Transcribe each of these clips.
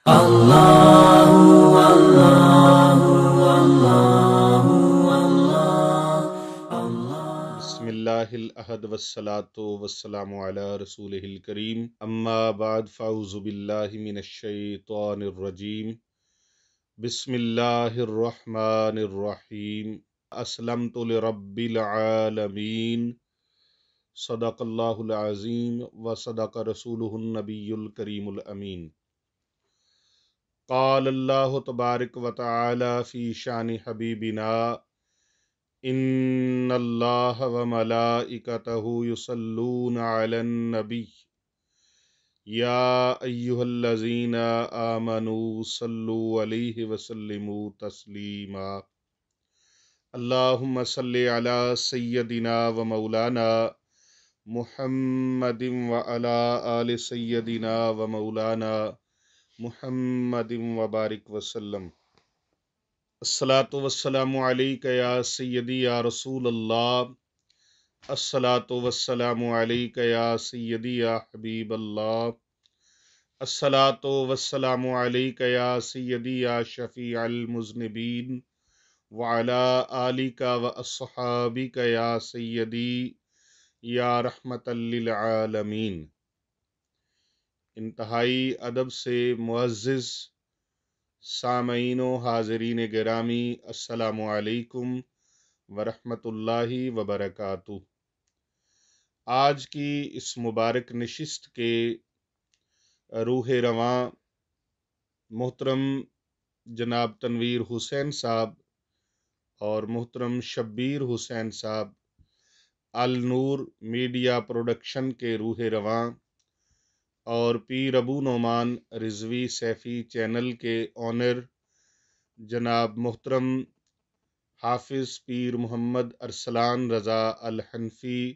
Allahu Allahu Allahu Allah. بسم اللہ الأحد والصلاة والسلام علی رسولہ الکریم اما بعد فاعوذ باللہ من الشیطان الرجیم بسم اللہ الرحمن الرحیم اسلمت لرب العالمین صدق اللہ العظیم وصدق رسولہ النبی الکریم الامین قال اللہ تبارک وتعالی فی شان حبیبنا ان اللہ وملائکتہ یصلون علی النبی یا ایہا الذین آمنوا صلوا علیہ وسلموا تسلیما اللہم صلی علی سیدنا و مولانا محمد وعلی آل سیدنا و مولانا محمد وبارک وسلم الصلاۃ والسلام علیک یا سیدی یا رسول اللہ الصلاۃ والسلام علیک یا سیدی یا حبیب اللہ الصلاۃ والسلام علیک یا سیدی یا شفیع المذنبین وعلی آلک واصحابک یا سیدی یا رحمت للعالمین۔ انتہائی ادب سے معزز سامعین و حاضرین گرامی، السلام علیکم ورحمۃ اللہ وبرکاتہ۔ آج کی اس مبارک نشست کے روح رواں محترم جناب تنویر حسین صاحب اور محترم شبیر حسین صاحب النور میڈیا پروڈکشن کے روح رواں اور پیر ابو نعمان رضوی سیفی چینل کے آنر جناب محترم حافظ پیر محمد ارسلان رضا الحنفی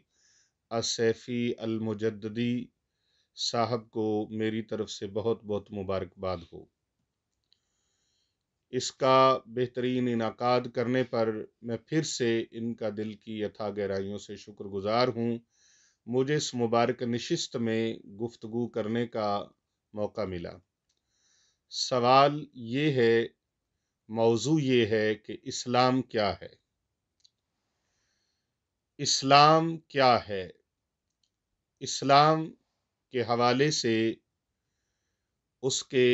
السیفی المجددی صاحب کو میری طرف سے بہت بہت مبارکباد ہو۔ اس کا بہترین انعقاد کرنے پر میں پھر سے ان کا دل کی یتھا گہرائیوں سے شکر گزار ہوں۔ مجھے اس مبارک نشست میں گفتگو کرنے کا موقع ملا۔ سوال یہ ہے، موضوع یہ ہے کہ اسلام کیا ہے؟ اسلام کیا ہے؟ اسلام کے حوالے سے اس کے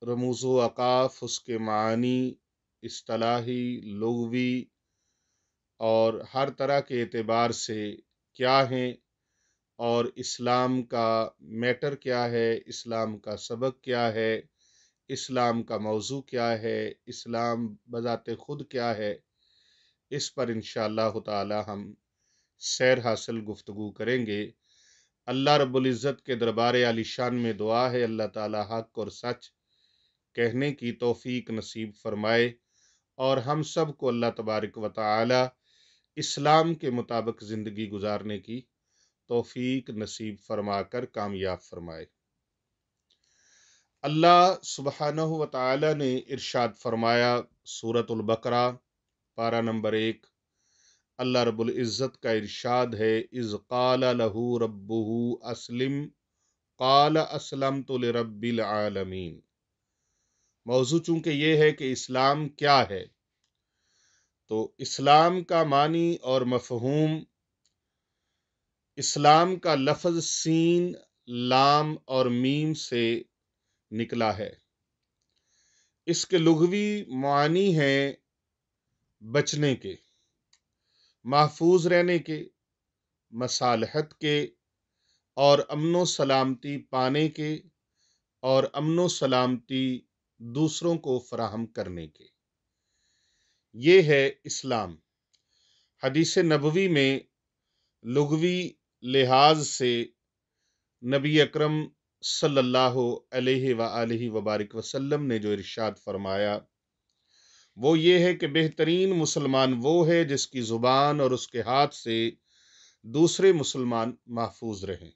رموز و اوقاف، اس کے معانی اصطلاحی، لغوی اور ہر طرح کے اعتبار سے کیا ہیں، اور اسلام کا میٹر کیا ہے، اسلام کا سبق کیا ہے، اسلام کا موضوع کیا ہے، اسلام بذات خود کیا ہے، اس پر انشاءاللہ تعالی ہم سیر حاصل گفتگو کریں گے۔ اللہ رب العزت کے دربار عالی شان میں دعا ہے اللہ تعالی حق اور سچ کہنے کی توفیق نصیب فرمائے، اور ہم سب کو اللہ تبارک و تعالی اسلام کے مطابق زندگی گزارنے کی توفیق نصیب فرما کر کامیاب فرمائے۔ اللہ سبحانہ و تعالی نے ارشاد فرمایا سورۃ البقرہ پارہ نمبر 1، اللہ رب العزت کا ارشاد ہے، اذ قال لہ ربہ اسلم قال اسلمت لرب العالمین۔ موضوع چونکہ یہ ہے کہ اسلام کیا ہے، تو اسلام کا معنی اور مفہوم، اسلام کا لفظ سین، لام اور میم سے نکلا ہے۔ اس کے لغوی معنی ہیں بچنے کے، محفوظ رہنے کے، مصالحت کے، اور امن و سلامتی پانے کے، اور امن و سلامتی دوسروں کو فراہم کرنے کے، یہ ہے اسلام۔ حدیث نبوی میں لغوی لحاظ سے نبی اکرم صلی اللہ علیہ وآلہ وبارک وسلم نے جو ارشاد فرمایا وہ یہ ہے کہ بہترین مسلمان وہ ہے جس کی زبان اور اس کے ہاتھ سے دوسرے مسلمان محفوظ رہیں۔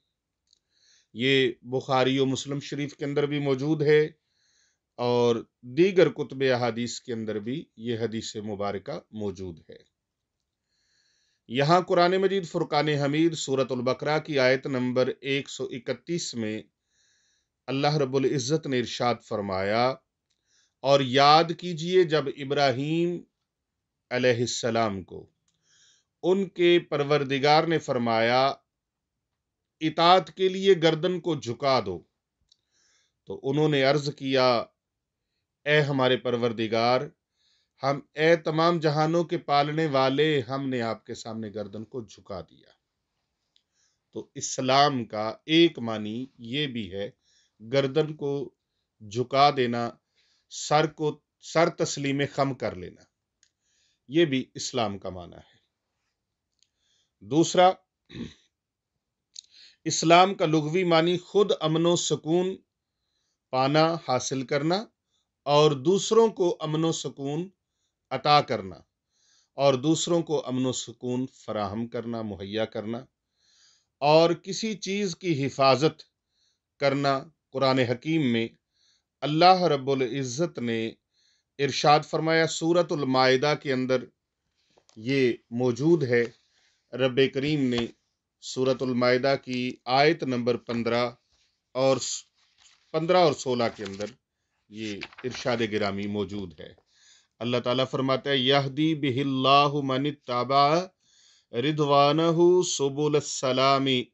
یہ بخاری و مسلم شریف کے اندر بھی موجود ہے، اور دیگر کتب احادیث کے اندر بھی یہ حدیث مبارکہ موجود ہے۔ یہاں قرآن مجید فرقان حمید سورۃ البقرہ کی آیت نمبر 131 میں अल्लाह रब्बुल इज़्ज़त ने इरशाद फरमाया, और याद कीजिए जब इब्राहीम अलैहिस्सलाम को उनके परवरदिगार ने फरमाया इताअत के लिए गर्दन को झुका दो, तो उन्होंने अर्ज किया, ए हमारे परवरदिगार, हम ए तमाम जहानों के पालने वाले, हमने आपके सामने गर्दन को झुका दिया। तो इस्लाम का एक मानी ये भी है, गर्दन को झुका देना, सर तस्लीम खम कर लेना, ये भी इस्लाम का माना है। दूसरा, इस्लाम का लुग़वी मानी खुद अमनो सुकून पाना, हासिल करना, और दूसरों को अमनो सुकून अता करना, और दूसरों को अमनो सुकून फराहम करना, मुहैया करना, और किसी चीज़ की हिफाजत करना। कुरान हकीम में अल्लाह रब्बुल इज़्ज़त ने इरशाद फरमाया, सूरतुल माइदा के अंदर ये मौजूद है। रब करीम ने सूरतुल माइदा की आयत नंबर 15 और 16 के अंदर ये इरशाद गिरामी मौजूद है। अल्लाह ताला फरमाता है, यहदी बिहिल्लाहु मनित्तबा रिदवानहु सुबुलस्सलामी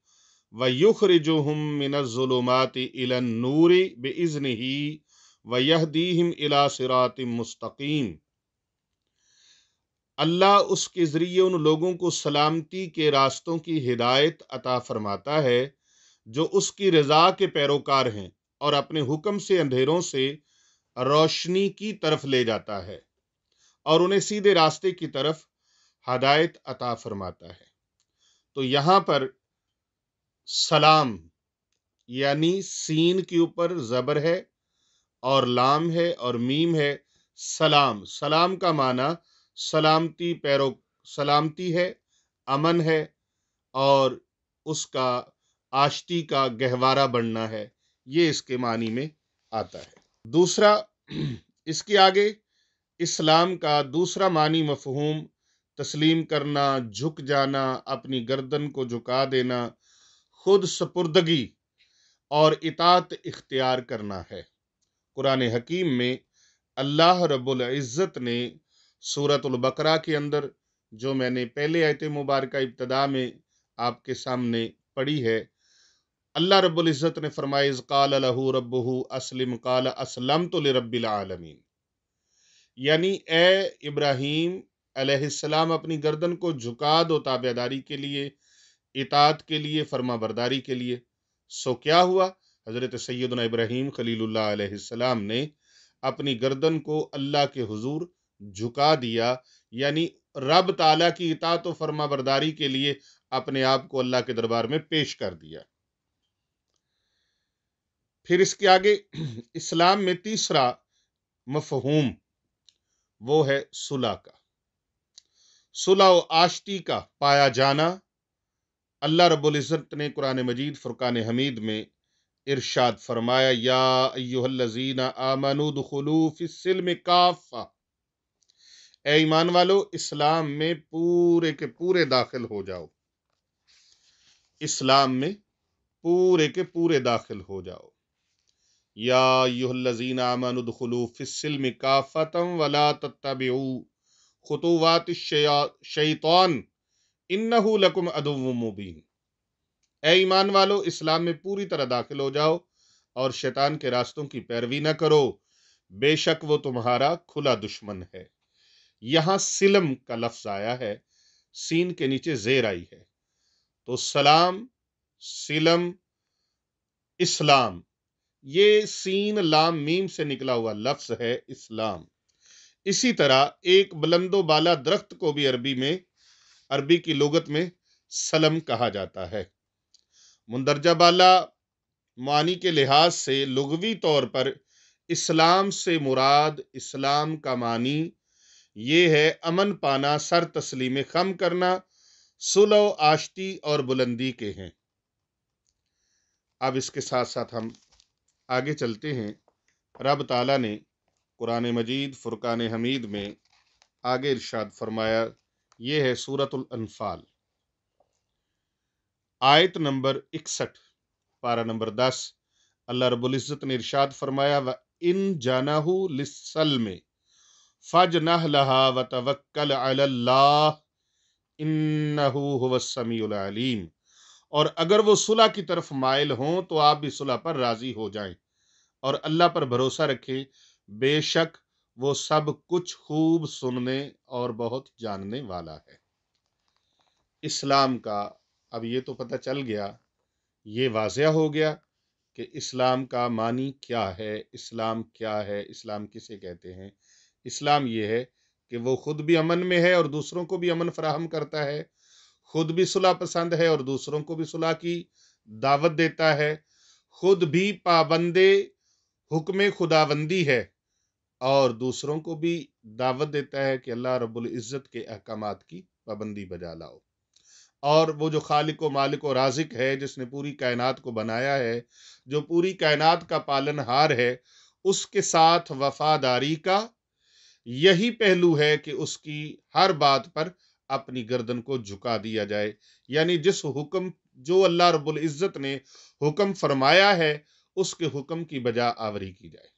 व युखरिजुहुम मिनज़्ज़ुलुमाति इलन नूरि बिइज़्निही व यहदीहिम इला सिरातिम मुस्तकीम। अल्लाह उसके ज़रिए उन लोगों को सलामती के रास्तों की हिदायत अता फरमाता है जो उसकी रज़ा के पैरोकार हैं, और अपने हुक्म से अंधेरों से रोशनी की तरफ ले जाता है, और उन्हें सीधे रास्ते की तरफ हदायत अता फरमाता है। तो यहां पर सलाम यानी सीन के ऊपर जबर है और लाम है और मीम है। सलाम, सलाम का माना सलामती है, अमन है, और उसका आश्ती का गहवारा बढ़ना है, ये इसके मानी में आता है। दूसरा, इसके आगे इस्लाम का दूसरा मानी मफहूम तस्लीम करना, झुक जाना, अपनी गर्दन को झुका देना, खुद सपुर्दगी और इताअत इख्तियार करना है। कुरान हकीम में अल्लाह रब्बुल इज़्ज़त ने सूरतुल बकरा के अंदर, जो मैंने पहले आयत मुबारका इब्तदा में आपके सामने पढ़ी है, अल्लाह रब्बुल इज़्ज़त ने फरमाया, इज़ क़ाल लहू रब्बुहु अस्लिम क़ाल अस्लमतु लिरब्बिल आलमीन। यानी ए इब्राहीम अलैहिस्सलाम, अपनी गर्दन को झुका दो ताबेदारी के लिए, इताअत के लिए, फर्मा बरदारी के लिए। सो क्या हुआ, हजरत सैयदना इब्राहीम खलीलुल्लाह अलैहिस्सलाम ने अपनी गर्दन को अल्लाह के हुजूर झुका दिया, यानी रब ताला की इताअत और फर्मा बरदारी के लिए अपने आप को अल्लाह के दरबार में पेश कर दिया। फिर इसके आगे इस्लाम में तीसरा मफहूम वो है सुलह का, सुलह व आश्ती का पाया जाना। अल्लाह रब्बुल इज़्ज़त ने कुरान मजीद फुरकान हमीद में इरशाद फरमाया, या अय्युहल्लज़ीना आमनू दुखुलू फिस्सिल्मि काफ़ा। ए ईमान वालो, इस्लाम में पूरे के पूरे दाखिल हो जाओ, इस्लाम में पूरे के पूरे दाखिल हो जाओ। या अय्युहल्लज़ीना आमनू दुखुलू फिस्सिल्मि काफ़तम वला तत्तबिऊ खुतुवातिश शैतान इन्नहु लकुम अदुव्वुम मुबीन। ए ईमान वालो, इस्लाम में पूरी तरह दाखिल हो जाओ और शैतान के रास्तों की पैरवी न करो, बेशक वो तुम्हारा खुला दुश्मन है। यहां सिलम का लफ्ज आया है, सीन के नीचे जेर आई है, तो सलाम, सिलम, इस्लाम, ये सीन लाम मीम से निकला हुआ लफ्ज है, इस्लाम। इसी तरह एक बुलंदो बाला दरख्त को भी अरबी की लुगत में सलम कहा जाता है। मुंदरजा बाला मानी के लिहाज से लुगवी तौर पर इस्लाम से मुराद, इस्लाम का मानी ये है अमन पाना, सर तस्लीम खम करना, सुलह आश्ती और बुलंदी के हैं। अब इसके साथ साथ हम आगे चलते हैं। रब ताला ने कुरान मजीद फुरकान हमीद में आगे इरशाद फरमाया, ये है सूरतुल अनफाल, आयत नंबर 61, पारा नंबर 10। अल्लाह रब्बुल इज़्ज़त ने इरशाद फरमाया, व इन जानहु लिस्सल्म फजनह लहा व तवक्कल अलल्लाह इन्नहु हुवस समीउल अलीम। और अगर वो सुलह की तरफ माइल हों तो आप भी सुलह पर राजी हो जाएं और अल्लाह पर भरोसा रखें, बेशक वो सब कुछ खूब सुनने और बहुत जानने वाला है। इस्लाम का अब ये तो पता चल गया, ये वाज़िया हो गया कि इस्लाम का मानी क्या है, इस्लाम क्या है, इस्लाम किसे कहते हैं। इस्लाम ये है कि वो खुद भी अमन में है और दूसरों को भी अमन फराहम करता है, खुद भी सुलह पसंद है और दूसरों को भी सुलह की दावत देता है, खुद भी पाबंदे हुक्म खुदाबंदी है और दूसरों को भी दावत देता है कि अल्लाह रब्बुल इज़्ज़त के अहकामात की पाबंदी बजा लाओ। और वो जो खालिक व मालिक व राज़िक है, जिसने पूरी कायनात को बनाया है, जो पूरी कायनात का पालनहार है, उसके साथ वफादारी का यही पहलू है कि उसकी हर बात पर अपनी गर्दन को झुका दिया जाए, यानी जिस हुक्म जो अल्लाह रब्बुल इज़्ज़त ने हुक्म फरमाया है उसके हुक्म की बजा आवरी की जाए।